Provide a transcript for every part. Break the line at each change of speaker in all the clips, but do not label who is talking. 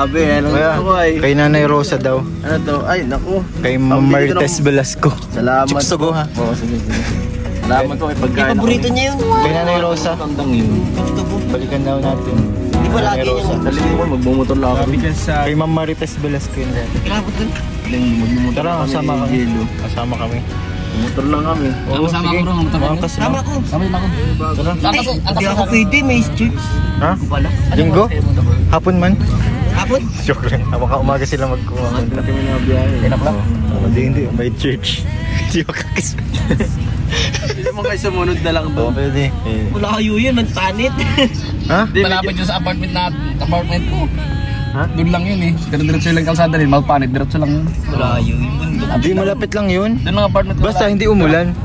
Grabe, anong gusto ko ay?
Kay Nanay Rosa daw.
Ano to? Ay, naku.
Kay Marites Velasco.
Salamat.
Chuksugo ha.
Oo, sige. Salamat po kay pagkain.
Paborito niya yun.
Kay Nanay Rosa.
Tandang yun.
Balikan daw natin.
Di ba lagi niya?
Dali mo, magmumotor lang ako.
Kay Ma'am Marites Velasco yun dati.
Kilabot dun.
Magmumotor
Tara, kasama kami. Kasama kami.
Motor lang kami.
Sama ko bro, motor lang. Sama ko. Sama ako.
Tara.
Hindi ako pwede, may strips.
Ha? Linggo? Hapon man?
Hapon?
Joke lang. Baka umaga sila magkumangan.
Hindi kami na biyahe.
Enak lang.
Hindi. May church. Hindi makakis.
Hindi mo kayo sumunod na lang
Oo,
doon.
pwede.
Wala kayo yun, mantanit.
Ha?
Malapit yun sa apartment ko.
Ha?
Doon lang yun eh. Diretso lang kalsada rin, Malpanit. Diretso lang yun.
Wala yun.
Hindi, malapit lang yun.
Doon lang apartment ko.
Basta hindi umulan.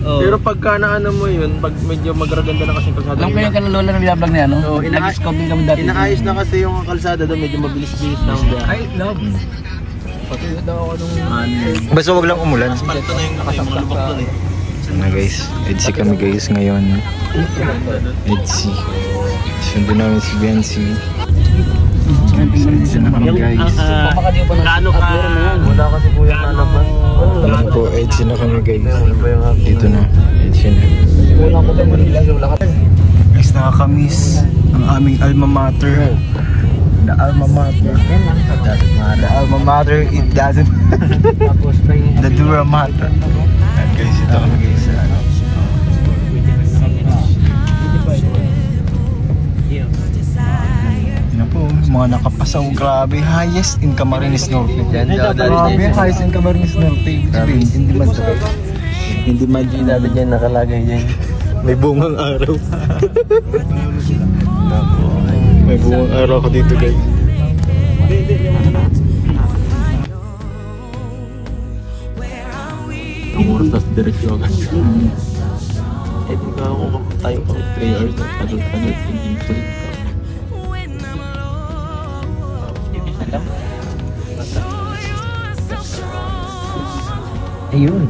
Pero pagka naano mo yun, pag medyo magraganda na kasi yung kalsada.
Alam ko yung kalalola ng vlog niya, no?
Oo,
Nag-scout din kami dati.
Inaayos na kasi yung kalsada doon, medyo mabilis-bilis na ang biyahe.
Ay, love. Pati daw ako nung...
Basta wag lang umulan.
Palito na yung malubak doon eh.
Na guys, EDC kami guys ngayon. EDC. Sundo namin si Bensi. Sundo na kami guys.
Gano ka? Wala kasi kuya na naman.
Ano po, EDC na kami guys. Dito na, EDC na. Guys, nakakamiss ang aming alma mater. The alma mater. The alma mater, it doesn't. The dura mater. Ayan guys, ito kami guys. Yan po, mga nakapasaw. Grabe, highest in Camarines Norte. Grabe, highest in Camarines Norte. Hindi madya. Hindi madya dati dyan nakalagay dyan. May bungang araw. May bungang araw ko dito guys.
Ang oras tas diretsyo agad. Eh di ka ako tayo pang 3 hours na tagal-tagal hindi sulit ka.
Ayun.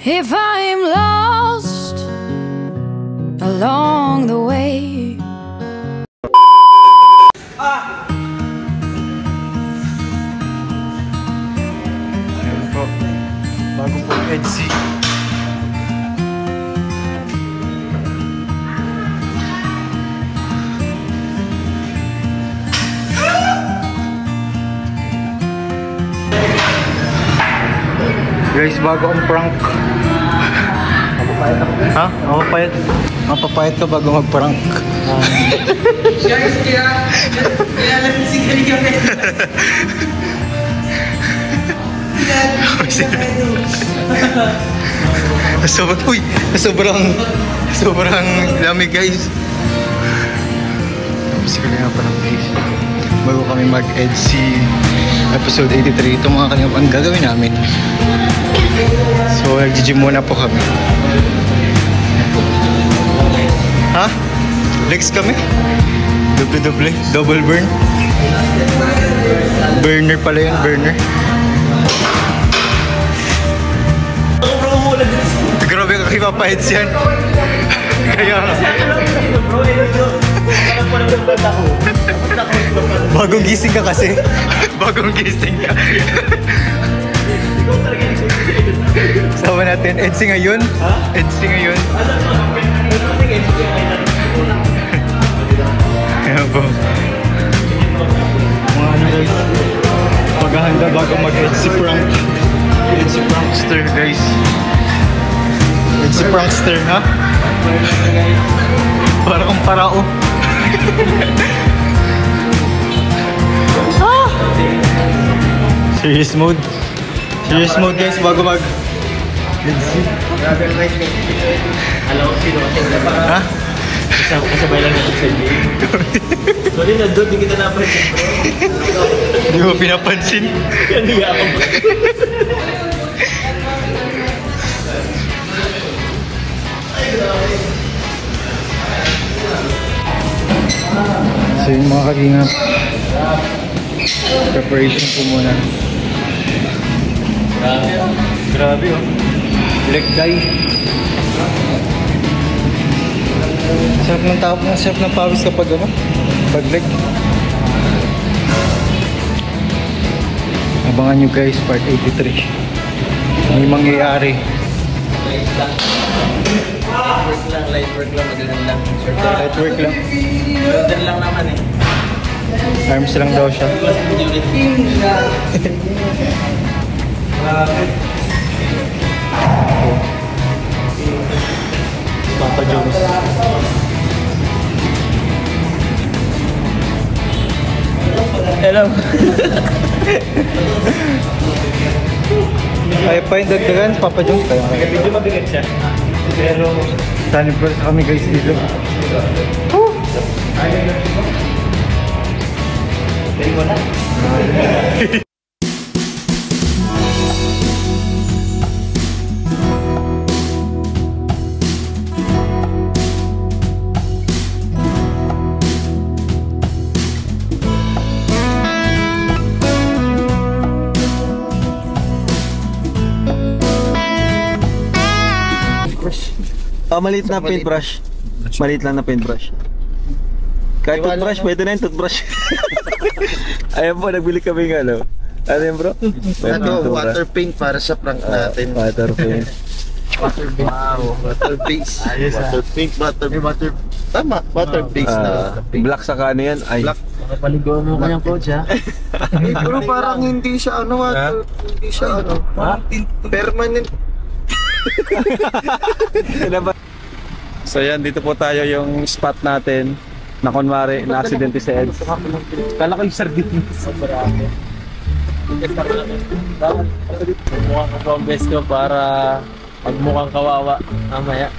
If I'm lost along the way.
Ayan po, bago po EDC. Guys, bago ang prank. Mapapayat ako. Ha? Mapapayat? Mapapayat ka bago mag-prank.
Guys, kaya lang si Kaliga Pedro.
Sobrang lamig guys. Tapos kailangan pa ng guys. Bago kami mag-EDC episode 83, ito mga kanya ang gagawin namin. So nag-gym muna po kami. Ha? Legs kami? Double burn. Burner pala yun, burner. Grabe ka kay Papa Eds yan. Kaya bagong gising ka kasi. Bagong gising ka. Sama natin, EDC ngayon. EDC ngayon. Ayan po. Mga ano guys, paghahanda bago mag-EDC prank. EDC prankster guys. EDC prankster ha? Para kang parao. Serious mode. Serious mode guys bago mag EDC.
Alam ko sino kasi
Ha?
kasabay lang natin sa game. Sorry na doon, di kita napansin bro.
Hindi mo pinapansin. So yung mga kalingap, preparation po muna. Grabe oh. Leg dye. Sarap ng tao, sarap ng pawis kapag ano, pag leg. Abangan nyo guys, part 83. May mangyayari.
Light work lang, magaling lang.
Light work lang.
Shoulder lang naman eh.
Arms lang daw siya. Papa Jones.
Hello.
Ay pa yung dagdagan, Papa Jones tayo.
Medyo mabigat siya. Pero
Sunny Bros kami guys dito.
Maliit na paintbrush. Maliit lang na paintbrush. Kahit toothbrush, pwede na yung toothbrush. Ayan po, nagbili kami ng ano. Ano yun bro?
Water paint para sa prank natin.
Water paint.
Wow, water base. Water paint, tama, water base na.
Black saka ano yan? Ay.
Black.
Napaligaw mo kanyang coach ha?
Pero parang hindi siya ano, hindi siya ano. Permanent.
So yan, dito po tayo yung spot natin na kunwari na-aksidente si Eds.
Kala ko yung sardinas. Mukhang ka ang best ko para magmukhang kawawa. Mamaya.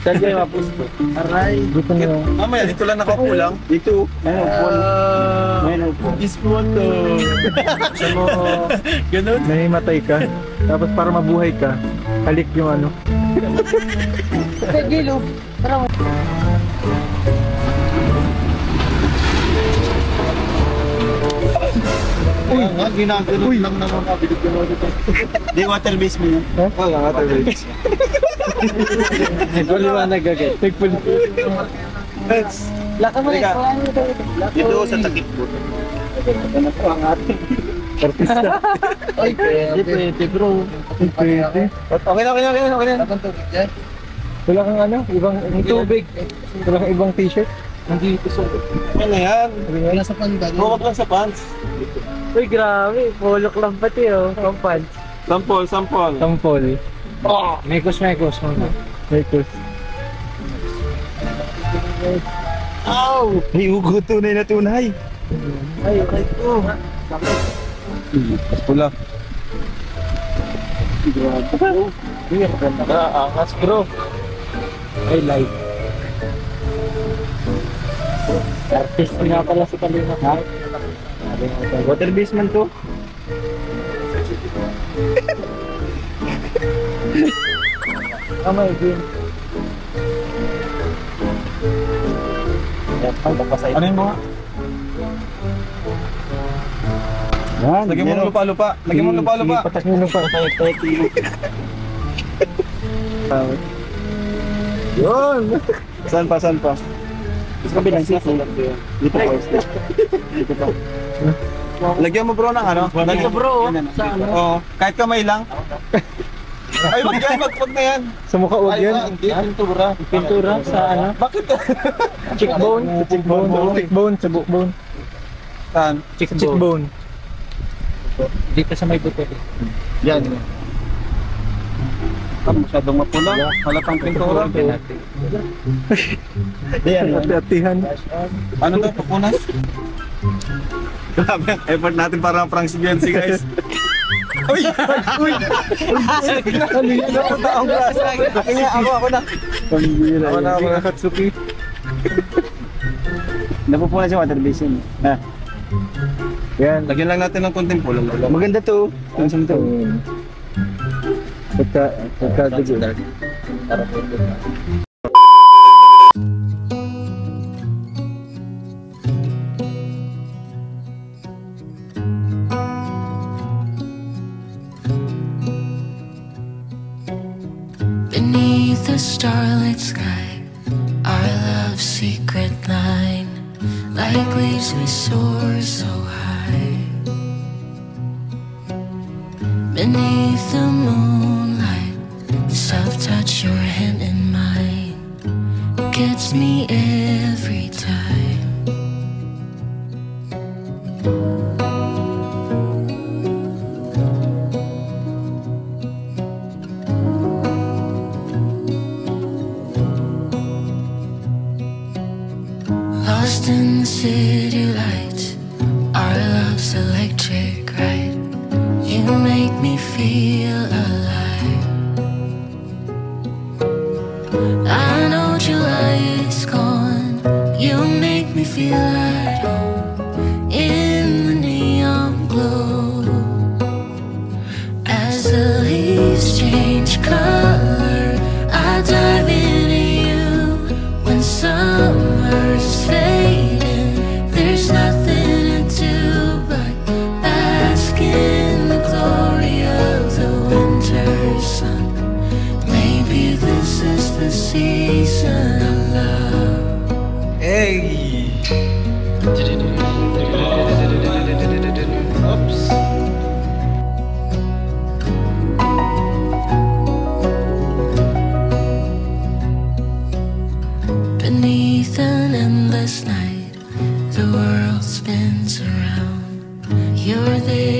Saan kayo mapusto? Aray.
Dito nyo.
Mamaya, dito lang nakakulang. Dito.
Mayroon po. Ispunto. Sa mo.
Ganun.
Nahimatay ka. Tapos para mabuhay ka, halik yung ano.
Gilo. Parang
Uy, ginagano lang naman mabilig ko dito.
Di water base mo yun.
Wala, water base.
Nagpaliwanag agad.
laka mo
Halika.
Dito sa takip mo.
Ano po ang ating
Artista.
Ay, pwede bro.
Pwede.
Okay na.
Wala kang ano, ibang tubig. Wala kang ibang t-shirt.
Nandito sa...
Ano yan?
Wala sa pandan.
Bukod lang sa pants.
Uy, grabe. Polok lang pati oh. Pang pants.
Sampol.
Tampol.
Mekos.
Mekos.
Ow! May ugo tunay na tunay.
Ay, okay po.
Pula.
Uy, maganda ka. Angas bro. Ay, light. Artist nga pala si Kalina. Ha?
Water basement to.
Kamay din.
Ano yung mga?
Yan.
Lagyan mo ng lupa-lupa. Lagyan mo ng lupa-lupa.
Patak nyo lupa.
Yun! Saan pa?
Sa kabilang sisi.
Dito pa. Dito pa. Lagyan mo bro ng ano?
Dito bro, sa ano?
Oo. Kahit kamay lang. Ay, wag yan. Wag na yan.
Sa mukha huwag yan.
Pintura sa ano?
Bakit?
Cheekbone. Cheekbone. Sa bone.
Saan?
Cheekbone.
Dito sa may buto.
Yan.
Masyadong mapula. Halatang pintura.
Yan. Ati-atihan.
Ano to? Papunas? Grabe ang effort natin para prank si Gensi guys. Uy! Uy! Ano yun? Ang braso. Ako na.
Pambira.
Ako na.
Katsuki.
Napupunas yung water basin. Ha?
Yan.
Lagyan lang natin ng konting pulang.
Maganda to. Handsome to. Pagka-dugo.
Para po ito.
Beneath the starlit sky, our love's secret line, like leaves we soar so high. Beneath the moonlight, soft touch your hand in mine, gets me every time. Lost in the city lights, our love's electric, right? You make me feel alive. I know July is gone. You make me feel at home in the neon glow. As the leaves change color, I dive into you. When summer's fading, there's nothing to do but bask in the glory of the winter sun. Maybe this is the season of love.
Hey! Oops.
Beneath an endless night, the world spins around. You're there